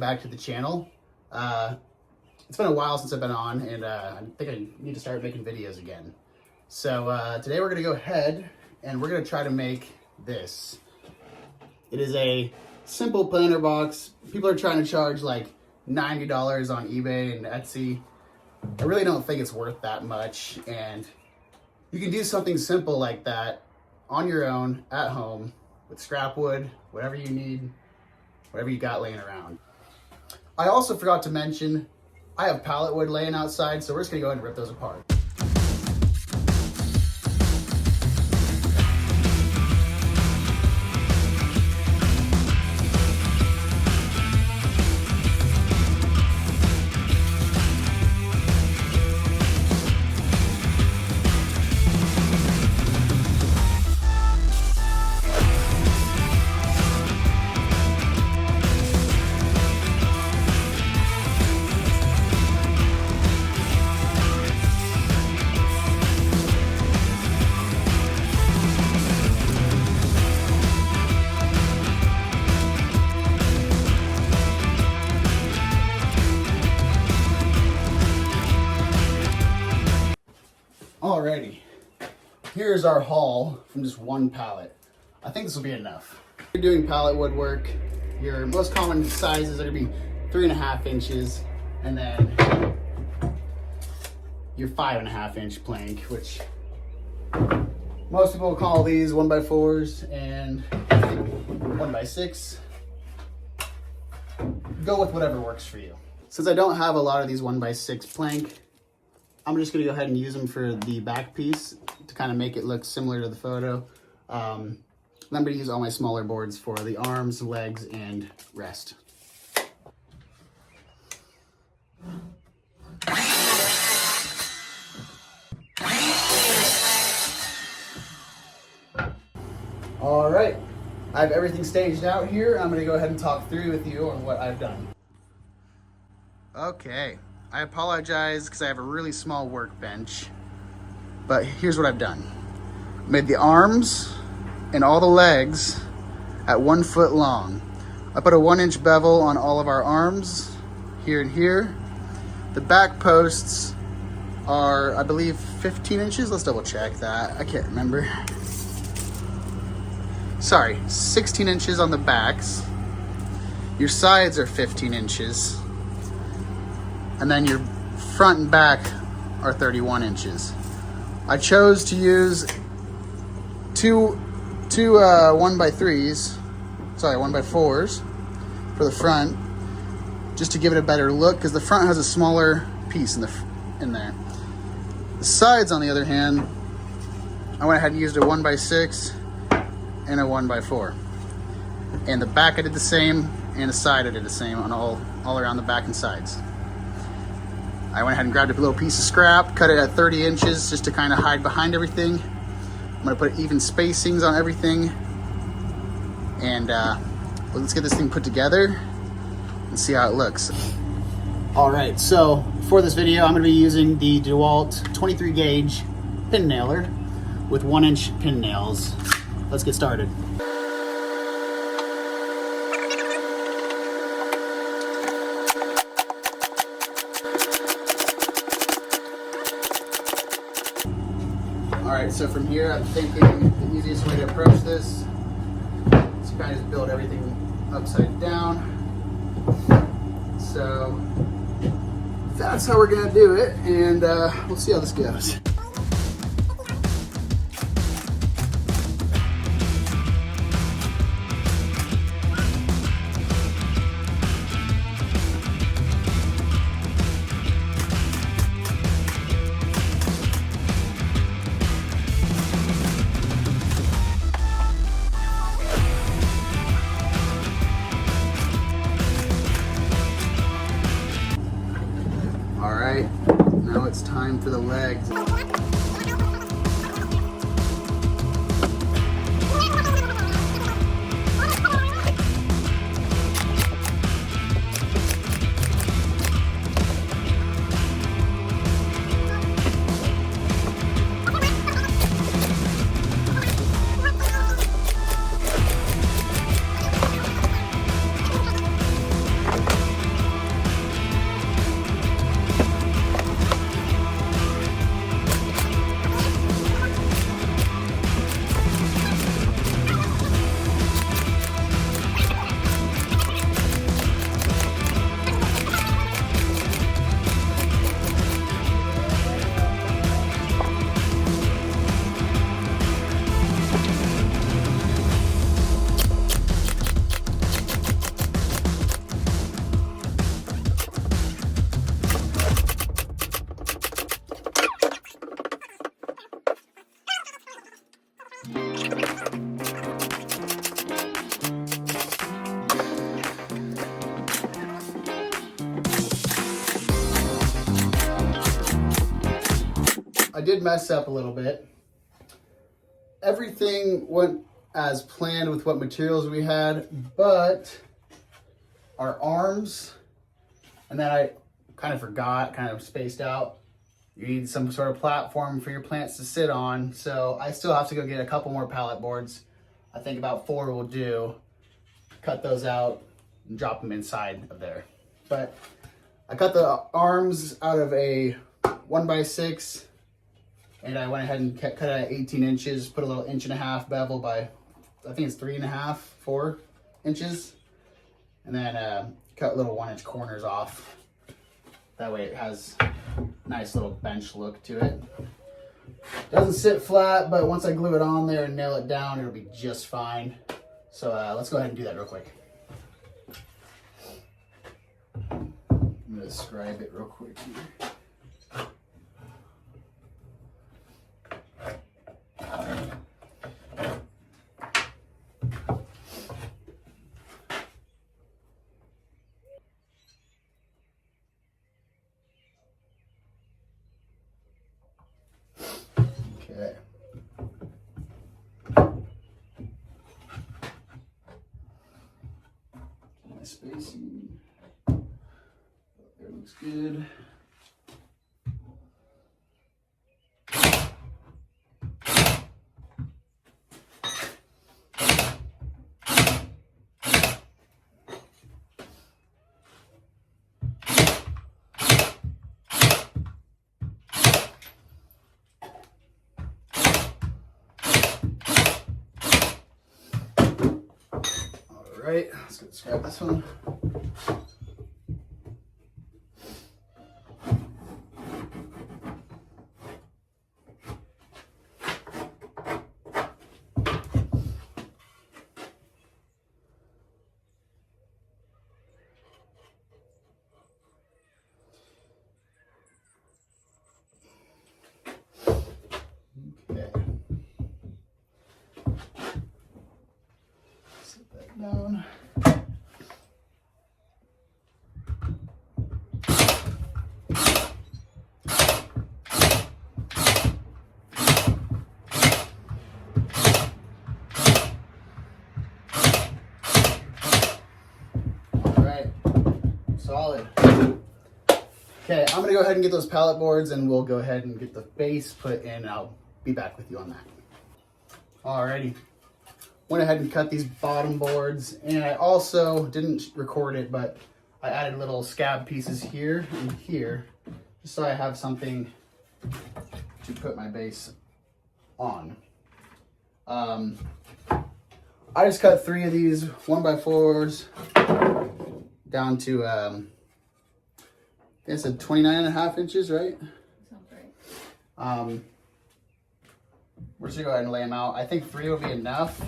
back to the channel. It's been a while since I've been on, and I think I need to start making videos again. So today we're gonna go ahead and we're gonna try to make this. It is a simple planter box. People are trying to charge like $90 on eBay and Etsy. I really don't think it's worth that much, and you can do something simple like that on your own at home with scrap wood, whatever you need, whatever you got laying around. I also forgot to mention, I have pallet wood laying outside, so we're just gonna go ahead and rip those apart. Alrighty, here's our haul from just one pallet. I think this will be enough. If you're doing pallet woodwork, your most common sizes are gonna be 3.5 inches, and then your 5.5 inch plank, which most people will call these 1x4s and 1x6. Go with whatever works for you. Since I don't have a lot of these 1x6 plank, I'm just gonna go ahead and use them for the back piece to kind of make it look similar to the photo. I'm gonna use all my smaller boards for the arms, legs, and rest. All right, I have everything staged out here. I'm gonna go ahead and talk through with you on what I've done. Okay. I apologize because I have a really small workbench, but here's what I've done. Made the arms and all the legs at 1 foot long. I put a 1-inch bevel on all of our arms, here and here. The back posts are, I believe, 15 inches. Let's double check that. I can't remember. Sorry, 16 inches on the backs. Your sides are 15 inches. And then your front and back are 31 inches. I chose to use two 1x3s, sorry, 1x4s for the front, just to give it a better look, because the front has a smaller piece in there. The sides, on the other hand, I went ahead and used a 1x6 and a 1x4. And the back I did the same, and the side I did the same on all around the back and sides. I went ahead and grabbed a little piece of scrap, cut it at 30 inches just to kind of hide behind everything. I'm gonna put even spacings on everything. And let's get this thing put together and see how it looks. All right, so for this video, I'm gonna be using the DeWalt 23 gauge pin nailer with 1-inch pin nails. Let's get started. All right, so from here, I'm thinking the easiest way to approach this is to kind of just build everything upside down. So that's how we're gonna do it, and we'll see how this goes. Now it's time for the legs. I did mess up a little bit. Everything went as planned with what materials we had, but our arms, and then I kind of forgot, kind of spaced out. You need some sort of platform for your plants to sit on. So I still have to go get a couple more pallet boards. I think about 4 will do. Cut those out and drop them inside of there. But I cut the arms out of a 1x6, and I went ahead and cut it at 18 inches, put a little 1.5 inch bevel by, I think it's 3.5, 4 inches. And then cut little 1-inch corners off. That way it has a nice little bench look to it. Doesn't sit flat, but once I glue it on there and nail it down, it'll be just fine. So let's go ahead and do that real quick. I'm gonna describe it real quick here. Okay. My spacing. There looks good. All right, let's go describe this one. Okay. Set that down. All right, solid. Okay, I'm gonna go ahead and get those pallet boards, and we'll go ahead and get the base put in. I'll be back with you on that. Alrighty, went ahead and cut these bottom boards, and I also didn't record it, but I added little scab pieces here and here, just so I have something to put my base on. I just cut 3 of these 1x4s down to I guess a 29.5 inches, right? Sounds right. We're just gonna go ahead and lay them out. I think 3 will be enough.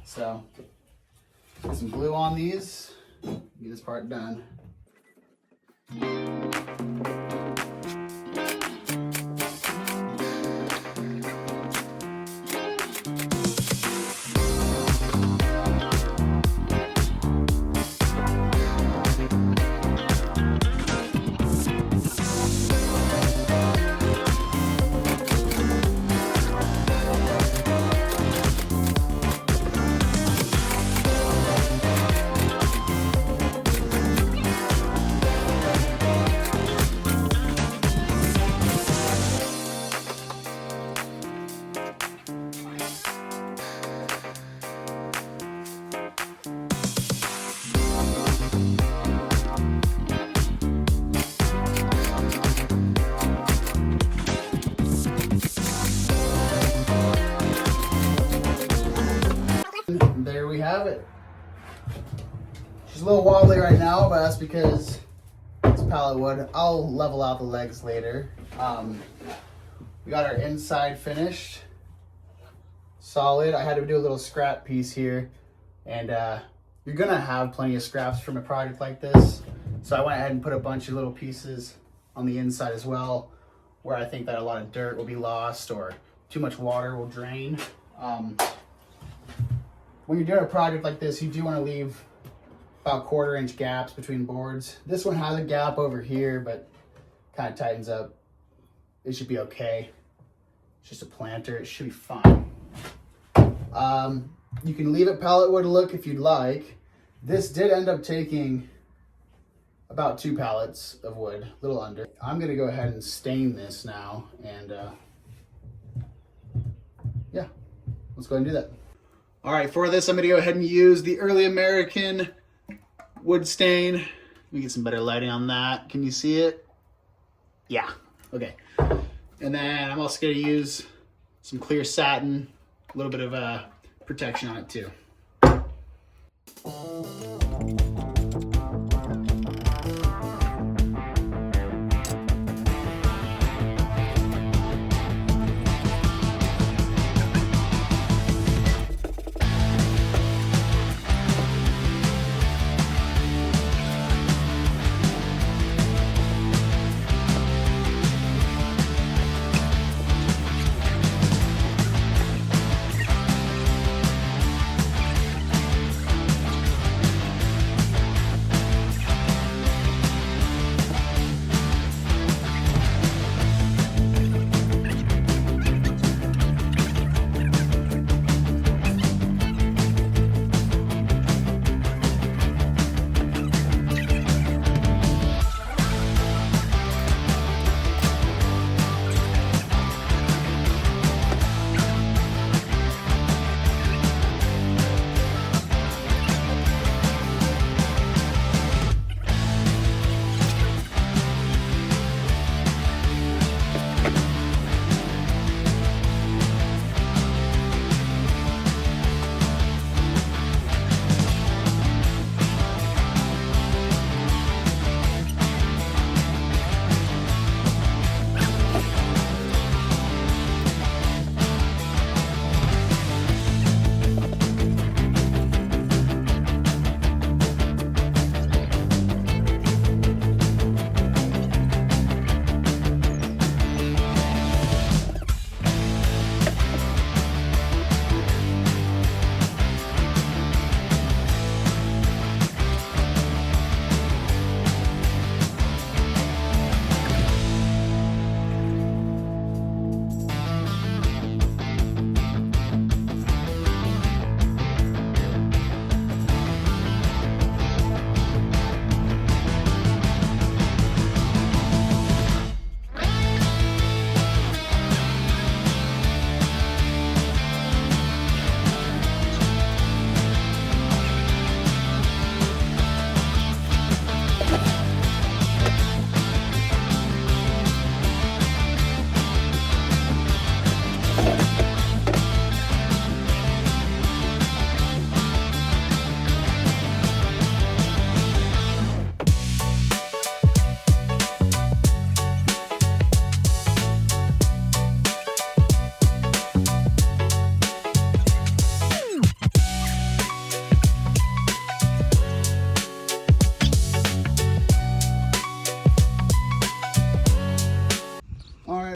So, put some glue on these, get this part done. There we have it. She's a little wobbly right now, but that's because it's pallet wood. I'll level out the legs later. We got our inside finished. Solid. I had to do a little scrap piece here, and you're gonna have plenty of scraps from a project like this. So I went ahead and put a bunch of little pieces on the inside as well, where I think that a lot of dirt will be lost or too much water will drain. When you're doing a project like this, you do want to leave about 1/4 inch gaps between boards. This one has a gap over here, but kind of tightens up it should be okay. It's just a planter, it should be fine. You can leave it pallet wood look if you'd like. This did end up taking about 2 pallets of wood, a little under. I'm gonna go ahead and stain this now, and yeah, let's go ahead and do that. All right, for this, I'm gonna go ahead and use the Early American wood stain. Let me get some better lighting on that. Can you see it? Yeah, okay. And then I'm also gonna use some clear satin, a little bit of protection on it too.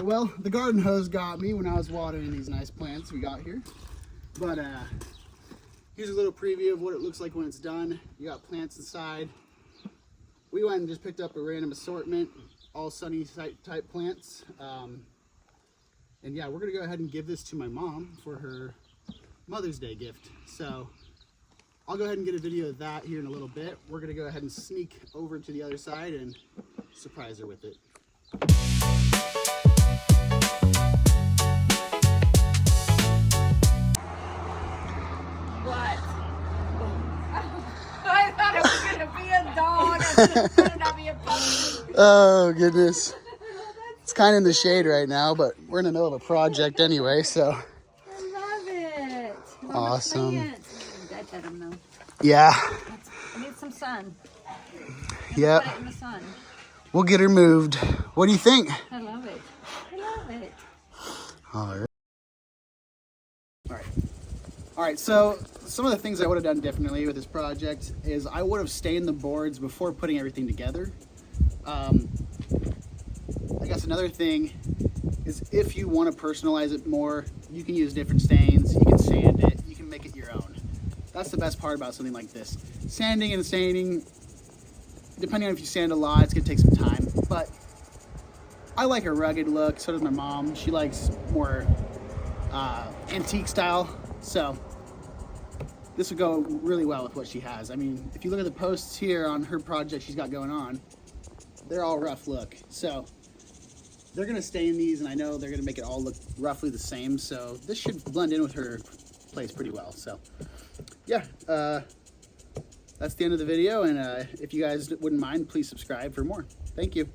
Well, the garden hose got me when I was watering these nice plants we got here. But here's a little preview of what it looks like when it's done. You got plants inside. We went and just picked up a random assortment, all sunny type plants. And yeah, we're gonna go ahead and give this to my mom for her Mother's Day gift. So I'll go ahead and get a video of that here in a little bit. We're gonna go ahead and sneak over to the other side and surprise her with it. What? I thought it was gonna be a dog. I thought it would be a puppy. Oh goodness. It's kind of in the shade right now, but we're in the middle of a project anyway, so. I love it. Awesome. Dead to them though. Yeah. I need some sun. Yep. Put it in the sun. We'll get her moved. What do you think? I love it. I love it. All right. All right, so some of the things I would have done differently with this project is I would have stained the boards before putting everything together. I guess another thing is if you want to personalize it more, you can use different stains, you can sand it, you can make it your own. That's the best part about something like this. Sanding and staining, depending on if you sand a lot, it's gonna take some time, but I like a rugged look. So does my mom. She likes more antique style. So this would go really well with what she has. I mean, if you look at the posts here on her project she's got going on, they're all rough look. So they're gonna stay in these, and I know they're gonna make it all look roughly the same. So this should blend in with her place pretty well. So yeah, that's the end of the video. And if you guys wouldn't mind, please subscribe for more. Thank you.